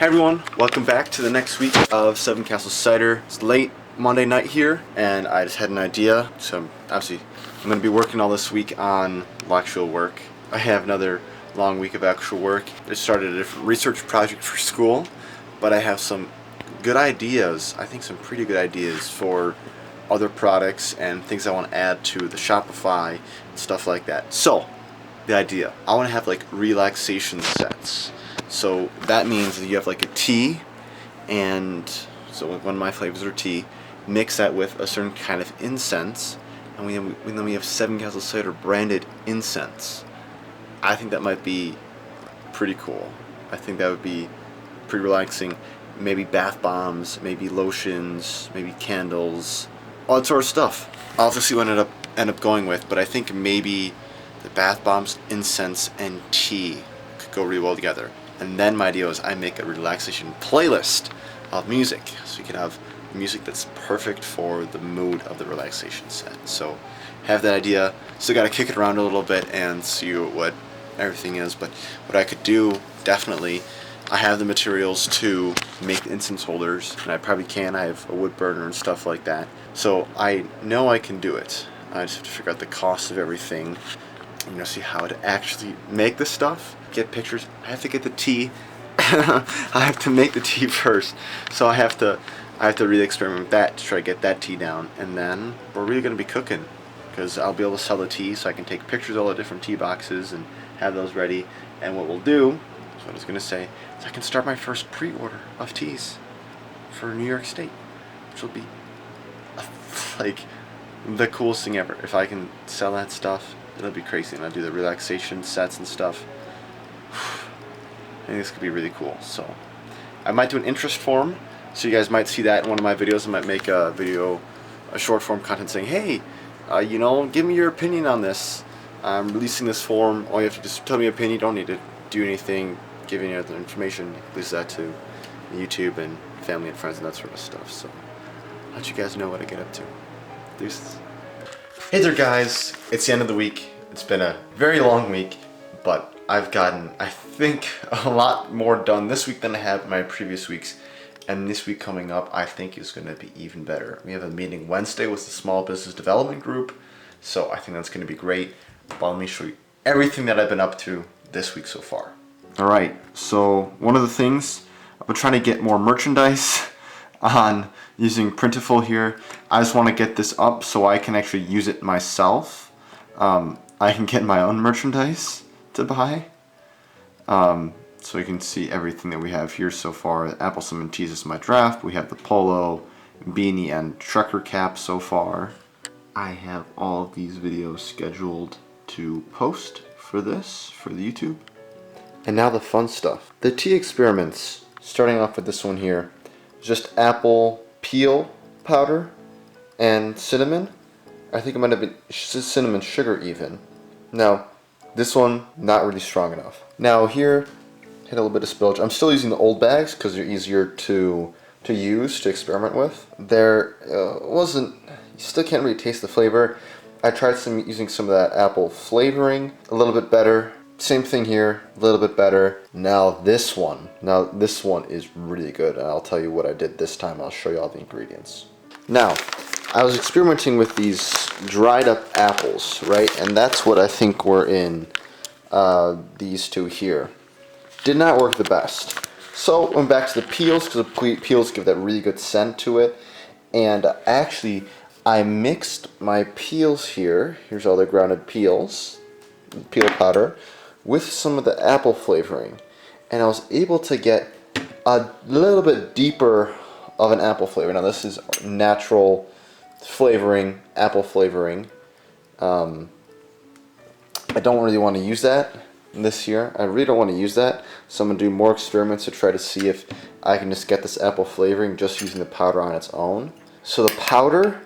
Hey everyone, welcome back to the next week of Seven Castles Cider. It's late Monday night here, and I just had an idea. So obviously, I'm going to be working all this week on actual work. I have another long week of actual work. I started a different research project for school, but I have some good ideas. I think some pretty good ideas for other products and things I want to add to the Shopify and stuff like that. So, the idea, I want to have like relaxation sets. So that means that you have like a tea, and so one of my flavors are tea, mix that with a certain kind of incense, and then we have Seven Castles Cider branded incense. I think that might be pretty cool. I think that would be pretty relaxing. Maybe bath bombs, maybe lotions, maybe candles, all that sort of stuff. I'll have to see what I end up going with, but I think maybe the bath bombs, incense, and tea could go really well together. And then my idea is I make a relaxation playlist of music, so you can have music that's perfect for the mood of the relaxation set. So have that idea. Still got to kick it around a little bit and see what everything is. But what I could do, definitely, I have the materials to make the incense holders, and I probably can. I have a wood burner and stuff like that. So I know I can do it. I just have to figure out the cost of everything. I'm gonna see how to actually make the stuff, get pictures. I have to get the tea. I have to make the tea first, so I have to really experiment with that to try to get that tea down, and then we're really gonna be cooking, because I'll be able to sell the tea, so I can take pictures of all the different tea boxes and have those ready. And what we'll do, so what I was gonna say, is I can start my first pre-order of teas for New York State, which will be like the coolest thing ever. If I can sell that stuff, it'll be crazy. And I'll do the relaxation sets and stuff. I think this could be really cool. So I might do an interest form, so you guys might see that in one of my videos. I might make a video, a short form content saying, hey, give me your opinion on this. I'm releasing this form. All you have to just tell me your opinion. You don't need to do anything, give any other information. You can release that to YouTube and family and friends and that sort of stuff. So I'll let you guys know what I get up to. Deuces. Hey there guys, it's the end of the week. It's been a very long week, but I've gotten, I think, a lot more done this week than I have in my previous weeks. And this week coming up, I think is going to be even better. We have a meeting Wednesday with the Small Business Development Group, so I think that's going to be great. But let me show you everything that I've been up to this week so far. Alright, so one of the things, I've been trying to get more merchandise on using Printful here. I just want to get this up so I can actually use it myself. I can get my own merchandise to buy. So you can see everything that we have here so far. Apple Cinnamon Teas is my draft. We have the polo, beanie, and trucker cap so far. I have all of these videos scheduled to post for the YouTube. And now the fun stuff. The tea experiments, starting off with this one here. Just apple peel powder and cinnamon. I think it might have been cinnamon sugar even. Now, this one, not really strong enough. Now here, hit a little bit of spillage. I'm still using the old bags because they're easier to use, to experiment with. There wasn't, you still can't really taste the flavor. I tried using some of that apple flavoring, a little bit better. Same thing here, a little bit better. Now this one is really good, and I'll tell you what I did this time. I'll show you all the ingredients. Now, I was experimenting with these dried up apples, right? And that's what I think were in these two here. Did not work the best. So went back to the peels, because the peels give that really good scent to it. And actually, I mixed my peels here. Here's all the grounded peels, peel powder, with some of the apple flavoring, and I was able to get a little bit deeper of an apple flavor. Now this is natural flavoring, apple flavoring. I don't really want to use that this year. I really don't want to use that, so I'm going to do more experiments to try to see if I can just get this apple flavoring just using the powder on its own. So the powder,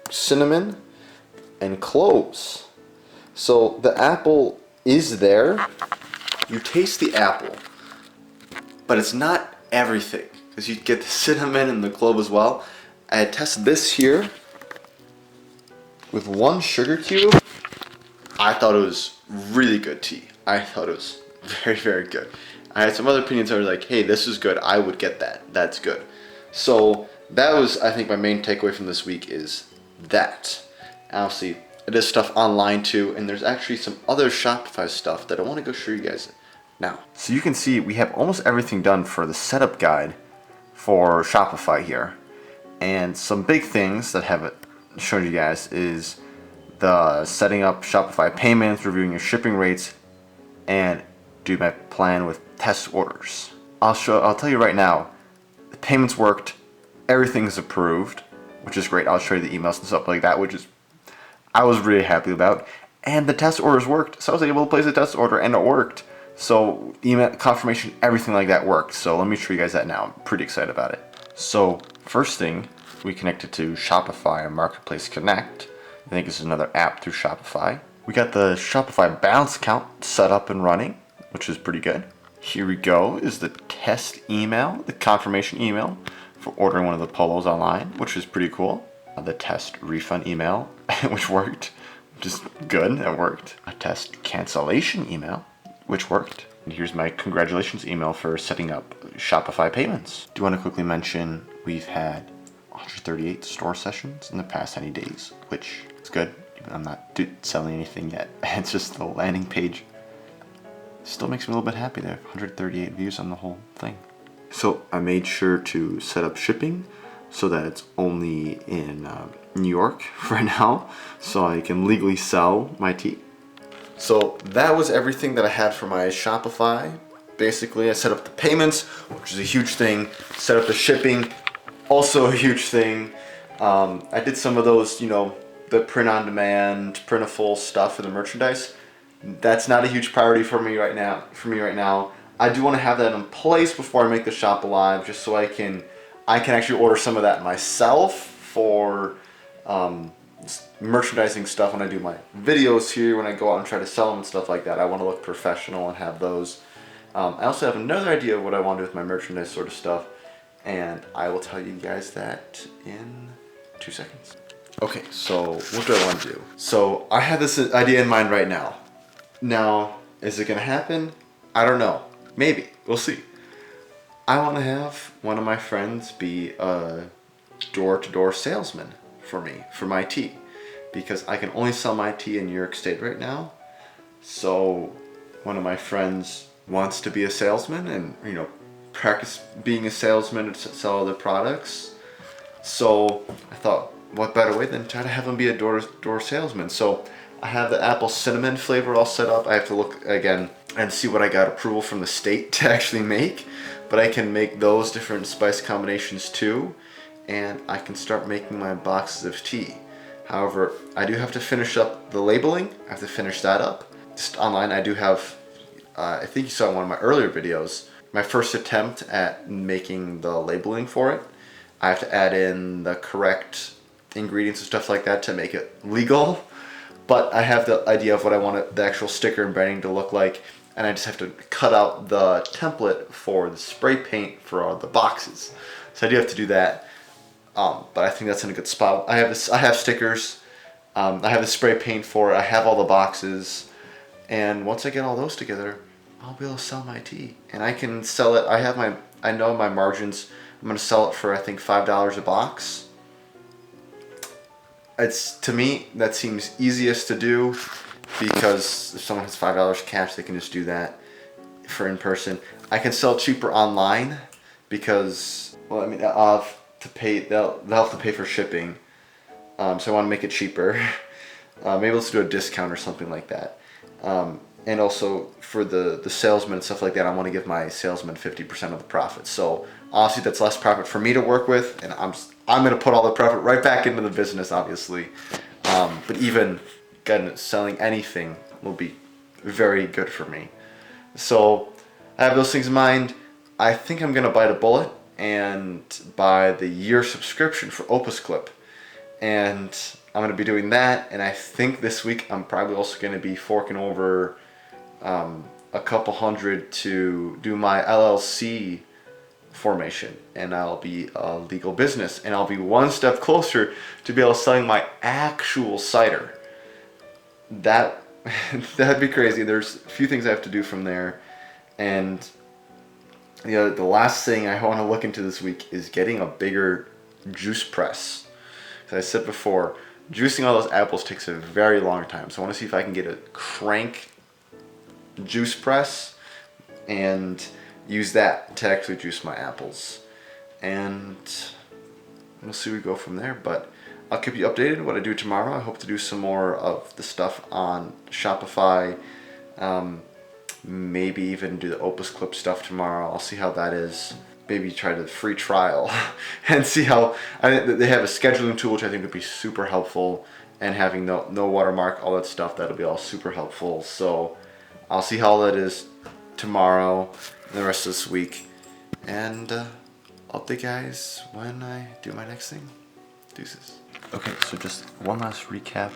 cinnamon, and cloves. So the apple is there. You taste the apple, but it's not everything, because you get the cinnamon and the clove as well. I had tested this here with one sugar cube. I thought it was really good tea. I thought it was very, very good. I had some other opinions that were like, hey, this is good. I would get that. That's good. So that was, I think, my main takeaway from this week is that. Obviously, it is stuff online too, and there's actually some other Shopify stuff that I want to go show you guys now. So you can see we have almost everything done for the setup guide for Shopify here. And some big things that I haven't shown you guys is the setting up Shopify payments, reviewing your shipping rates, and do my plan with test orders. I'll tell you right now, the payments worked, everything is approved, which is great. I'll show you the emails and stuff like that, which is I was really happy about. And the test orders worked, so I was able to place a test order and it worked. So email confirmation, everything like that worked. So let me show you guys that now. I'm pretty excited about it. So first thing, we connected to Shopify Marketplace Connect. I think this is another app through Shopify. We got the Shopify balance account set up and running, which is pretty good. Here we go is the test email, the confirmation email for ordering one of the polos online, which is pretty cool. The test refund email, which worked, which is good, that worked. A test cancellation email, which worked. And here's my congratulations email for setting up Shopify payments. Do want to quickly mention we've had 138 store sessions in the past 90 days, which is good. I'm not selling anything yet. It's just the landing page. Still makes me a little bit happy there. 138 views on the whole thing. So I made sure to set up shipping so that it's only in New York right now, so I can legally sell my tea. So that was everything that I had for my Shopify. Basically, I set up the payments, which is a huge thing. Set up the shipping, also a huge thing. I did some of those, the print on demand, printable stuff for the merchandise. That's not a huge priority for me right now. I do want to have that in place before I make the shop alive, just so I can actually order some of that myself for merchandising stuff when I do my videos here, when I go out and try to sell them and stuff like that. I want to look professional and have those. I also have another idea of what I want to do with my merchandise sort of stuff, and I will tell you guys that in 2 seconds. Okay, so what do I want to do? So I have this idea in mind right now. Now, is it going to happen? I don't know. Maybe. We'll see. I want to have one of my friends be a door-to-door salesman for me, for my tea. Because I can only sell my tea in New York State right now. So one of my friends wants to be a salesman and, practice being a salesman and sell other products. So I thought, what better way than try to have him be a door-to-door salesman? So I have the apple cinnamon flavor all set up. I have to look again and see what I got approval from the state to actually make. But I can make those different spice combinations too. And I can start making my boxes of tea. However, I do have to finish up the labeling. I have to finish that up. Just online, I do have, I think you saw in one of my earlier videos, my first attempt at making the labeling for it. I have to add in the correct ingredients and stuff like that to make it legal. But I have the idea of what I want the actual sticker and branding to look like. And I just have to cut out the template for the spray paint for all the boxes. So I do have to do that. But I think that's in a good spot. I have stickers. I have the spray paint for it. I have all the boxes. And once I get all those together, I'll be able to sell my tea. And I can sell it. I know my margins. I'm going to sell it for, I think, $5 a box. To me, that seems easiest to do because if someone has $5 cash, they can just do that for in person. I can sell cheaper online because, they'll have to pay for shipping. So I want to make it cheaper. Maybe let's do a discount or something like that. And also for the salesman and stuff like that, I want to give my salesman 50% of the profit. So obviously that's less profit for me to work with, and I'm going to put all the profit right back into the business, obviously. But even selling anything will be very good for me. So I have those things in mind. I think I'm going to bite a bullet and buy the year subscription for Opus Clip. And I'm going to be doing that. And I think this week I'm probably also going to be forking over a couple hundred to do my LLC formation. And I'll be a legal business. And I'll be one step closer to be able to selling my actual cider. That'd be crazy. There's a few things I have to do from there. And The last thing I want to look into this week is getting a bigger juice press. As I said before, juicing all those apples takes a very long time. So I want to see if I can get a crank juice press and use that to actually juice my apples. And we'll see where we go from there. But I'll keep you updated what I do tomorrow. I hope to do some more of the stuff on Shopify. Maybe even do the Opus Clip stuff tomorrow. I'll see how that is. Maybe try the free trial and see how. They have a scheduling tool which I think would be super helpful, and having no watermark, all that stuff, that'll be all super helpful. So I'll see how that is tomorrow and the rest of this week, and I'll update guys when I do my next thing. Deuces. Okay, so just one last recap.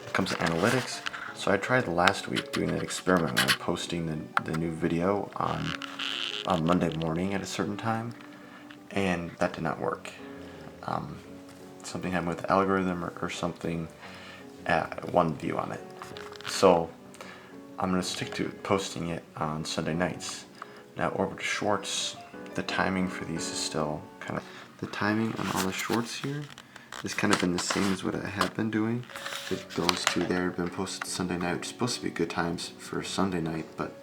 It comes to analytics. So I tried last week doing an experiment when I'm posting the new video on Monday morning at a certain time, and that did not work. Something happened with the algorithm or something at one view on it. So I'm going to stick to posting it on Sunday nights. Now over to shorts, the timing for these is still kind of, the timing on all the shorts here has kind of been the same as what I have been doing. Those two there have been posted Sunday night, which is supposed to be good times for Sunday night, but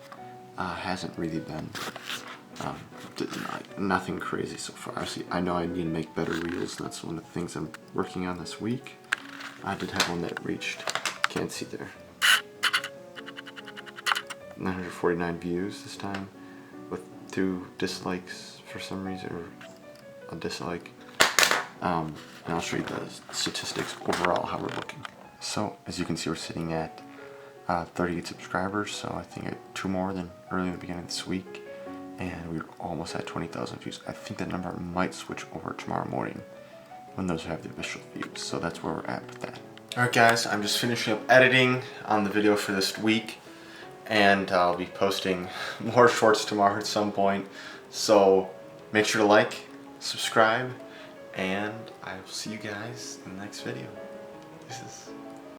hasn't really been. Nothing crazy so far. Obviously, I know I need to make better reels, and that's one of the things I'm working on this week. I did have one that reached, can't see there, 949 views this time, with 2 dislikes for some reason, or a dislike. And I'll show you the statistics overall, how we're looking. So, as you can see, we're sitting at 38 subscribers, so I think 2 more than early in the beginning of this week. And we're almost at 20,000 views. I think that number might switch over tomorrow morning when those have the official views. So that's where we're at with that. Alright guys, I'm just finishing up editing on the video for this week. And I'll be posting more shorts tomorrow at some point. So make sure to like, subscribe, and I will see you guys in the next video. This is